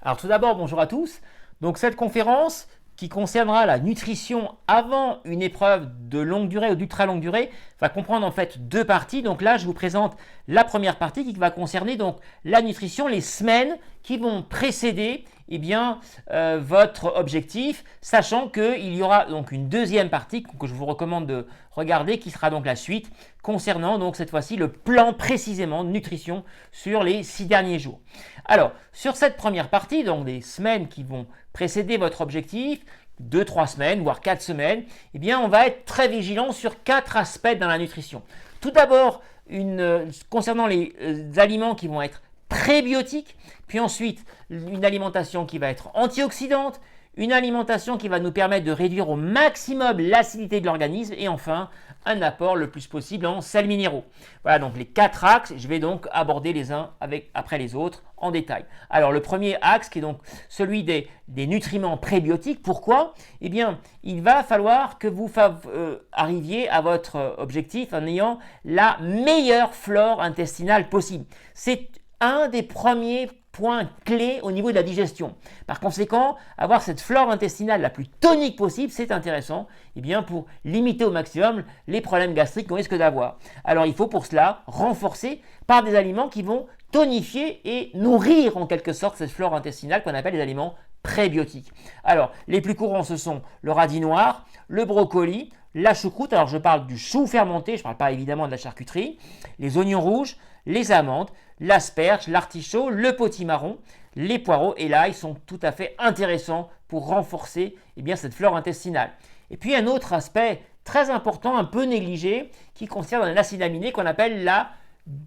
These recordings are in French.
Alors tout d'abord, bonjour à tous. Donc cette conférence qui concernera la nutrition avant une épreuve de longue durée ou d'ultra longue durée va comprendre en fait deux parties. Donc là, je vous présente la première partie qui va concerner donc la nutrition, les semaines qui vont précéder votre objectif, sachant qu'il y aura donc une deuxième partie que je vous recommande de regarder qui sera donc la suite concernant donc cette fois-ci le plan précisément de nutrition sur les 6 derniers jours. Alors, sur cette première partie, donc des semaines qui vont précéder votre objectif, 2-3 semaines, voire 4 semaines, eh bien, on va être très vigilant sur 4 aspects dans la nutrition. Tout d'abord, concernant les aliments qui vont être prébiotiques, puis ensuite une alimentation qui va être antioxydante, une alimentation qui va nous permettre de réduire au maximum l'acidité de l'organisme et enfin un apport le plus possible en sels minéraux. Voilà donc les 4 axes, je vais donc aborder les uns après les autres en détail. Alors le premier axe qui est donc celui des nutriments prébiotiques, pourquoi ? Eh bien il va falloir que vous arriviez à votre objectif en ayant la meilleure flore intestinale possible. C'est un des premiers points clés au niveau de la digestion. Par conséquent, avoir cette flore intestinale la plus tonique possible, c'est intéressant pour limiter au maximum les problèmes gastriques qu'on risque d'avoir. Alors il faut pour cela renforcer par des aliments qui vont tonifier et nourrir en quelque sorte cette flore intestinale qu'on appelle les aliments prébiotiques. Alors les plus courants ce sont le radis noir, le brocoli, la choucroute, alors je parle du chou fermenté, je ne parle pas évidemment de la charcuterie, les oignons rouges, les amandes, l'asperge, l'artichaut, le potimarron, les poireaux et l'ail sont tout à fait intéressants pour renforcer cette flore intestinale. Et puis un autre aspect très important, un peu négligé, qui concerne un acide aminé qu'on appelle la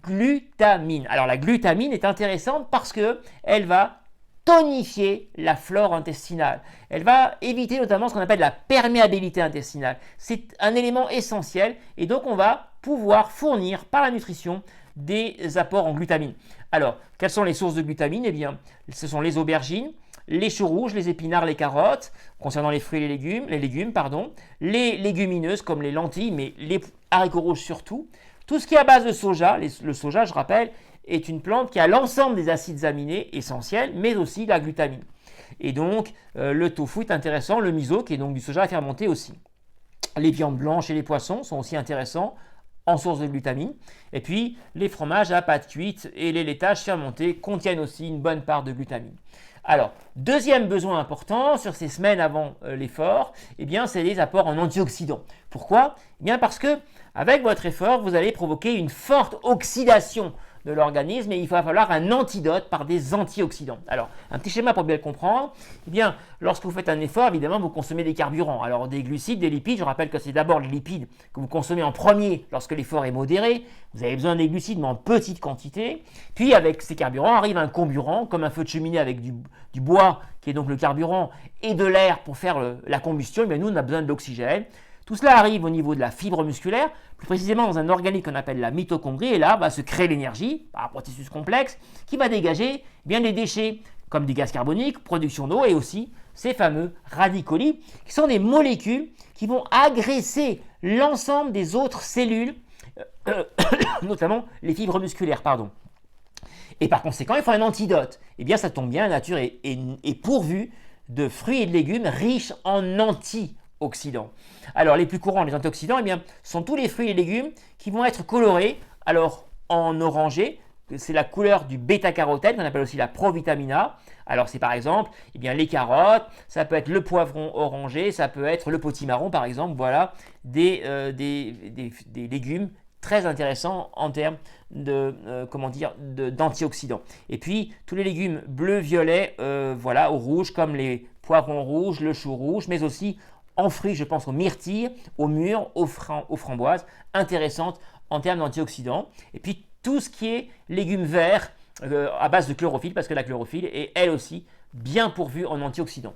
glutamine. Alors la glutamine est intéressante parce qu'elle va tonifier la flore intestinale. Elle va éviter notamment ce qu'on appelle la perméabilité intestinale. C'est un élément essentiel et donc on va pouvoir fournir par la nutrition des apports en glutamine. Alors, quelles sont les sources de glutamine ? Eh bien, ce sont les aubergines, les choux rouges, les épinards, les carottes, concernant les fruits et les légumes, les légumineuses comme les lentilles, mais les haricots rouges surtout. Tout ce qui est à base de soja, le soja, je rappelle, est une plante qui a l'ensemble des acides aminés essentiels, mais aussi la glutamine. Et donc, le tofu est intéressant, le miso, qui est donc du soja fermenté aussi. Les viandes blanches et les poissons sont aussi intéressants en source de glutamine. Et puis, les fromages à pâte cuite et les laitages fermentés contiennent aussi une bonne part de glutamine. Alors, deuxième besoin important sur ces semaines avant l'effort, c'est les apports en antioxydants. Pourquoi ? Parce que avec votre effort, vous allez provoquer une forte oxydation de l'organisme et il va falloir un antidote par des antioxydants. Alors, un petit schéma pour bien le comprendre. Lorsque vous faites un effort, évidemment, vous consommez des carburants. Alors, des glucides, des lipides, je rappelle que c'est d'abord les lipides que vous consommez en premier lorsque l'effort est modéré. Vous avez besoin des glucides, mais en petite quantité. Puis, avec ces carburants, arrive un comburant, comme un feu de cheminée avec du bois, qui est donc le carburant, et de l'air pour faire la combustion. Nous, on a besoin de l'oxygène. Tout cela arrive au niveau de la fibre musculaire, plus précisément dans un organe qu'on appelle la mitochondrie, et là va se créer l'énergie par un processus complexe qui va dégager les déchets comme des gaz carboniques, production d'eau et aussi ces fameux radicaux libres qui sont des molécules qui vont agresser l'ensemble des autres cellules, notamment les fibres musculaires. Et par conséquent, il faut un antidote. Ça tombe bien, la nature est pourvue de fruits et de légumes riches en antioxydants. Alors les plus courants, les antioxydants, sont tous les fruits et légumes qui vont être colorés. Alors en orangé, c'est la couleur du bêta-carotène qu'on appelle aussi la provitamine A. Alors c'est par exemple les carottes, ça peut être le poivron orangé, ça peut être le potimarron par exemple. Voilà des légumes très intéressants en termes d'antioxydants. Et puis tous les légumes bleus, violets, au rouge comme les poivrons rouges, le chou rouge, mais aussi en fruits, je pense aux myrtilles, aux mûres, aux framboises, intéressantes en termes d'antioxydants. Et puis tout ce qui est légumes verts à base de chlorophylle, parce que la chlorophylle est elle aussi bien pourvue en antioxydants.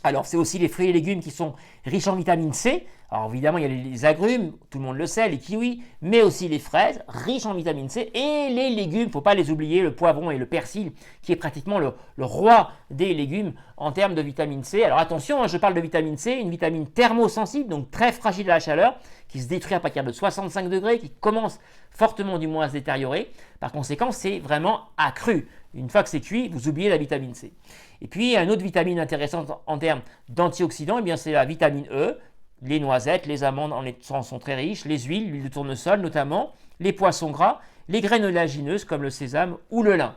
Alors c'est aussi les fruits et légumes qui sont riches en vitamine C. Alors évidemment il y a les agrumes, tout le monde le sait, les kiwis, mais aussi les fraises, riches en vitamine C. Et les légumes, il ne faut pas les oublier, le poivron et le persil, qui est pratiquement le roi des légumes en termes de vitamine C. Alors attention, je parle de vitamine C, une vitamine thermosensible, donc très fragile à la chaleur, qui se détruit à partir de 65 degrés, qui commence fortement du moins à se détériorer. Par conséquent, c'est vraiment accru. Une fois que c'est cuit, vous oubliez la vitamine C. Et puis, une autre vitamine intéressante en termes d'antioxydants, eh bien, c'est la vitamine E. Les noisettes, les amandes sont très riches, les huiles, l'huile de tournesol notamment, les poissons gras, les graines oléagineuses comme le sésame ou le lin.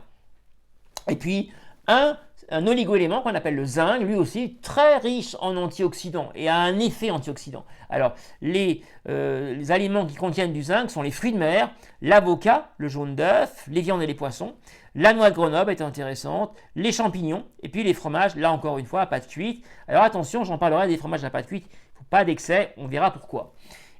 Et puis, un oligo-élément qu'on appelle le zinc, lui aussi très riche en antioxydants et a un effet antioxydant. Alors, les aliments qui contiennent du zinc sont les fruits de mer, l'avocat, le jaune d'œuf, les viandes et les poissons, la noix de Grenoble est intéressante, les champignons, et puis les fromages, là encore une fois, à pâte cuite. Alors attention, j'en parlerai des fromages à pâte cuite, il ne faut pas d'excès, on verra pourquoi.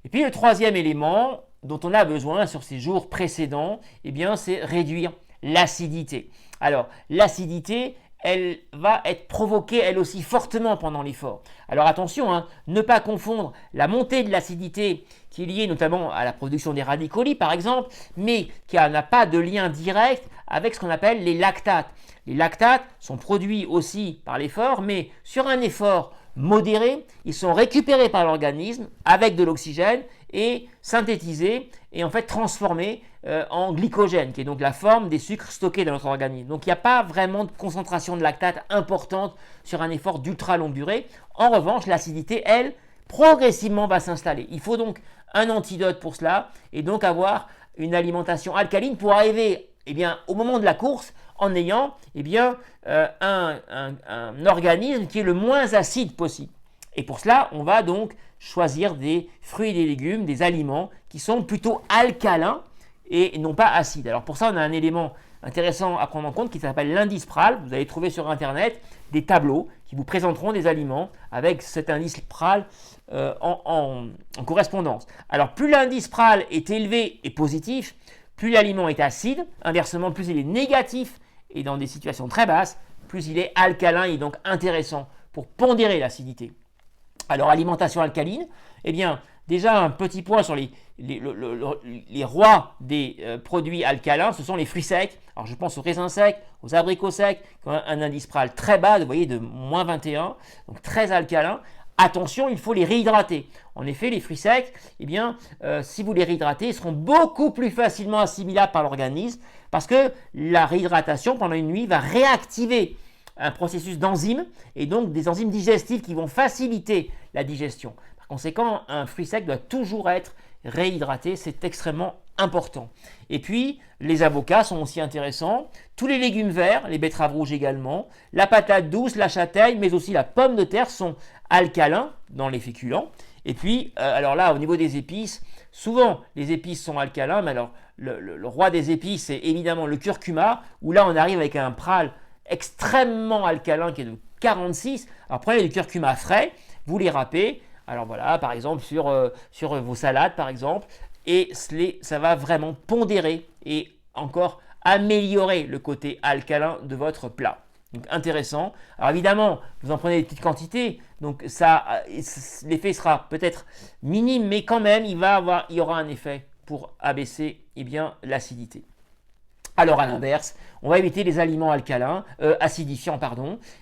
Et puis le troisième élément dont on a besoin sur ces jours précédents, eh bien, c'est réduire l'acidité. Alors, l'acidité, elle va être provoquée elle aussi fortement pendant l'effort. Alors attention, hein, ne pas confondre la montée de l'acidité qui est liée notamment à la production des radicaux libres par exemple, mais qui n'a pas de lien direct avec ce qu'on appelle les lactates. Les lactates sont produits aussi par l'effort, mais sur un effort modéré, ils sont récupérés par l'organisme avec de l'oxygène et synthétisés et en fait transformés en glycogène, qui est donc la forme des sucres stockés dans notre organisme. Donc il n'y a pas vraiment de concentration de lactate importante sur un effort d'ultra longue durée. En revanche, l'acidité, elle, progressivement va s'installer. Il faut donc un antidote pour cela et donc avoir une alimentation alcaline pour arriver au moment de la course en ayant un organisme qui est le moins acide possible. Et pour cela, on va donc choisir des fruits et des légumes, des aliments qui sont plutôt alcalins et non pas acides. Alors pour ça, on a un élément intéressant à prendre en compte qui s'appelle l'indice PRAL. Vous allez trouver sur Internet des tableaux qui vous présenteront des aliments avec cet indice PRAL en correspondance. Alors plus l'indice PRAL est élevé et positif, plus l'aliment est acide. Inversement, plus il est négatif et dans des situations très basses, plus il est alcalin et donc intéressant pour pondérer l'acidité. Alors alimentation alcaline, eh bien déjà un petit point sur les rois des produits alcalins, ce sont les fruits secs. Alors je pense aux raisins secs, aux abricots secs, qui ont un indice PRAL très bas, vous voyez, de moins 21, donc très alcalin. Attention, il faut les réhydrater. En effet, les fruits secs, si vous les réhydratez, ils seront beaucoup plus facilement assimilables par l'organisme parce que la réhydratation pendant une nuit va réactiver un processus d'enzymes et donc des enzymes digestives qui vont faciliter la digestion. Par conséquent, un fruit sec doit toujours être réhydraté, c'est extrêmement important. Et puis, les avocats sont aussi intéressants, tous les légumes verts, les betteraves rouges également, la patate douce, la châtaigne, mais aussi la pomme de terre sont alcalins dans les féculents. Et puis, alors là, au niveau des épices, souvent les épices sont alcalins, mais alors le roi des épices, c'est évidemment le curcuma, où là on arrive avec un PRAL extrêmement alcalin qui est de 46. Alors prenez du curcuma frais, vous les râpez, alors voilà, par exemple sur vos salades par exemple, et ça va vraiment pondérer et encore améliorer le côté alcalin de votre plat. Donc intéressant. Alors évidemment, vous en prenez des petites quantités, donc l'effet sera peut-être minime, mais quand même il y aura un effet pour abaisser l'acidité. Alors à l'inverse, on va éviter les aliments acidifiants,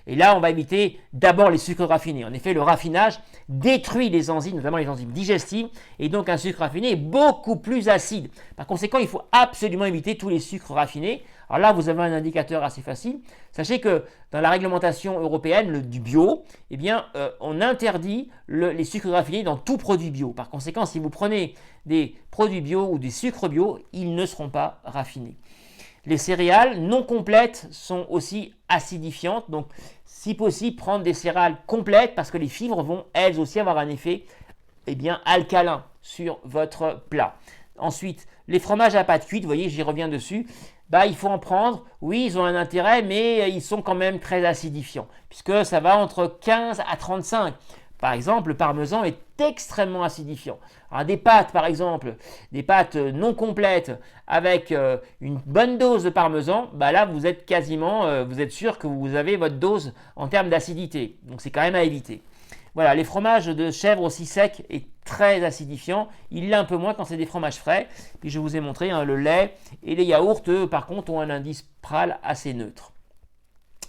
et là on va éviter d'abord les sucres raffinés. En effet, le raffinage détruit les enzymes, notamment les enzymes digestives, et donc un sucre raffiné est beaucoup plus acide. Par conséquent, il faut absolument éviter tous les sucres raffinés. Alors là, vous avez un indicateur assez facile. Sachez que dans la réglementation européenne du bio, on interdit les sucres raffinés dans tout produit bio. Par conséquent, si vous prenez des produits bio ou des sucres bio, ils ne seront pas raffinés. Les céréales non complètes sont aussi acidifiantes, donc si possible, prendre des céréales complètes parce que les fibres vont elles aussi avoir un effet alcalin sur votre plat. Ensuite, les fromages à pâte cuite, vous voyez, j'y reviens dessus, il faut en prendre. Oui, ils ont un intérêt, mais ils sont quand même très acidifiants, puisque ça va entre 15 à 35. Par exemple, le parmesan est extrêmement acidifiant. Alors, des pâtes, par exemple, des pâtes non complètes avec une bonne dose de parmesan, là, vous êtes vous êtes sûr que vous avez votre dose en termes d'acidité. Donc, c'est quand même à éviter. Voilà, les fromages de chèvre aussi secs est très acidifiant. Il l'est un peu moins quand c'est des fromages frais. Puis, je vous ai montré, le lait et les yaourts, eux, par contre, ont un indice PRAL assez neutre.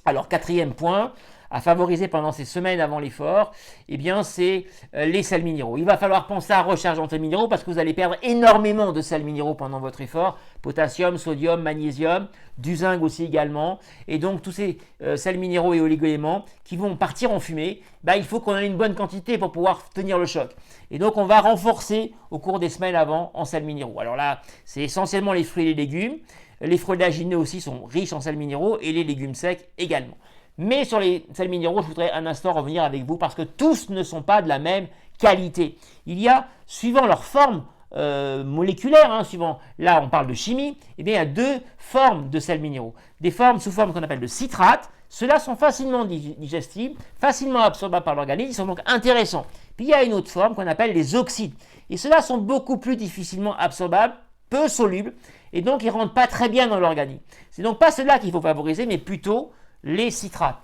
Alors, quatrième point à favoriser pendant ces semaines avant l'effort, eh bien, c'est les sels minéraux. Il va falloir penser à recharger en sels minéraux parce que vous allez perdre énormément de sels minéraux pendant votre effort. Potassium, sodium, magnésium, du zinc aussi également. Et donc, tous ces sels minéraux et oligo-éléments qui vont partir en fumée, il faut qu'on ait une bonne quantité pour pouvoir tenir le choc. Et donc, on va renforcer au cours des semaines avant en sels minéraux. Alors là, c'est essentiellement les fruits et les légumes. Les fruits oléagineux aussi sont riches en sels minéraux et les légumes secs également. Mais sur les sels minéraux, je voudrais un instant revenir avec vous parce que tous ne sont pas de la même qualité. Il y a, suivant leur forme moléculaire, suivant, là on parle de chimie, il y a deux formes de sels minéraux. Des formes sous forme qu'on appelle de citrates, ceux-là sont facilement digestibles, facilement absorbables par l'organisme, ils sont donc intéressants. Puis il y a une autre forme qu'on appelle les oxydes. Et ceux-là sont beaucoup plus difficilement absorbables, peu solubles, et donc ils ne rentrent pas très bien dans l'organisme. C'est donc pas ceux-là qu'il faut favoriser, mais plutôt les citrates.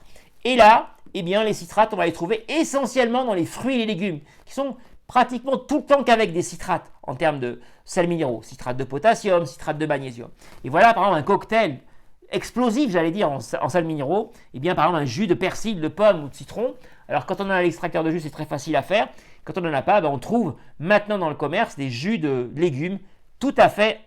Et là, les citrates, on va les trouver essentiellement dans les fruits et les légumes, qui sont pratiquement tout le temps qu'avec des citrates en termes de sels minéraux, citrate de potassium, citrate de magnésium. Et voilà par exemple un cocktail explosif, j'allais dire, en sels minéraux, par exemple un jus de persil, de pomme ou de citron. Alors quand on a l'extracteur de jus, c'est très facile à faire. Quand on n'en a pas, on trouve maintenant dans le commerce des jus de légumes tout à fait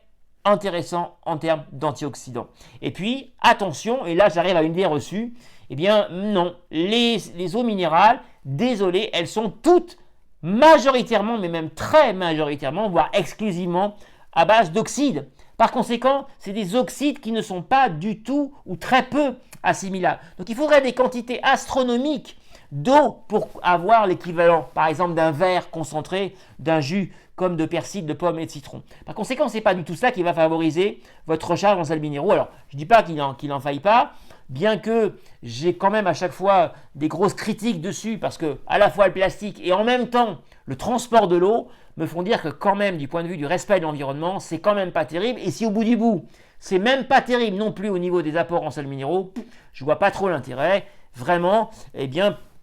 intéressant en termes d'antioxydants. Et puis, attention, et là j'arrive à une idée reçue, non, les eaux minérales, désolé, elles sont toutes majoritairement, mais même très majoritairement, voire exclusivement à base d'oxydes. Par conséquent, c'est des oxydes qui ne sont pas du tout ou très peu assimilables. Donc il faudrait des quantités astronomiques d'eau pour avoir l'équivalent, par exemple, d'un verre concentré, d'un jus comme de persil, de pomme et de citron. Par conséquent, ce n'est pas du tout ça qui va favoriser votre recharge en sels minéraux. Alors, je ne dis pas qu'il n'en faille pas, bien que j'ai quand même à chaque fois des grosses critiques dessus, parce que à la fois le plastique et en même temps le transport de l'eau me font dire que quand même, du point de vue du respect de l'environnement, c'est quand même pas terrible. Et si au bout du bout, c'est même pas terrible non plus au niveau des apports en sels minéraux, je ne vois pas trop l'intérêt. Vraiment,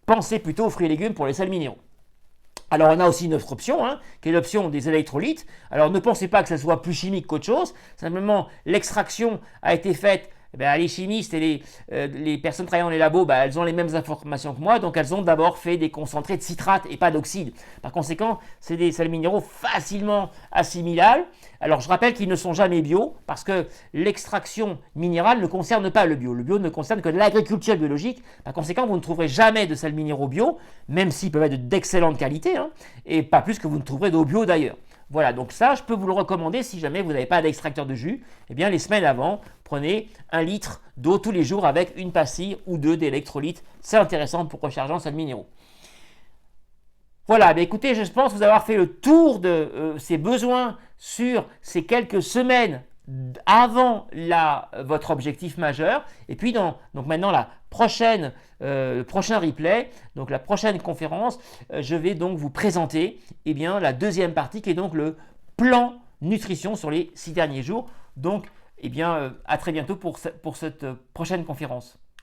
pensez plutôt aux fruits et légumes pour les sels minéraux. Alors, on a aussi une autre option, qui est l'option des électrolytes. Alors, ne pensez pas que ça soit plus chimique qu'autre chose. Simplement, l'extraction a été faite. Les chimistes et les personnes travaillant dans les labos, elles ont les mêmes informations que moi. Donc, elles ont d'abord fait des concentrés de citrate et pas d'oxyde. Par conséquent, c'est des sels minéraux facilement assimilables. Alors, je rappelle qu'ils ne sont jamais bio parce que l'extraction minérale ne concerne pas le bio. Le bio ne concerne que l'agriculture biologique. Par conséquent, vous ne trouverez jamais de sels minéraux bio, même s'ils peuvent être d'excellente qualité, et pas plus que vous ne trouverez d'eau bio d'ailleurs. Voilà, donc ça, je peux vous le recommander si jamais vous n'avez pas d'extracteur de jus. Les semaines avant, prenez 1 litre d'eau tous les jours avec une pastille ou 2 d'électrolytes. C'est intéressant pour recharger en sels minéraux. Voilà, écoutez, je pense vous avoir fait le tour de ces besoins sur ces quelques semaines avant votre objectif majeur. Et puis, donc maintenant, le prochain replay, donc la prochaine conférence, je vais donc vous présenter la deuxième partie qui est donc le plan nutrition sur les 6 derniers jours. Donc, à très bientôt pour cette prochaine conférence.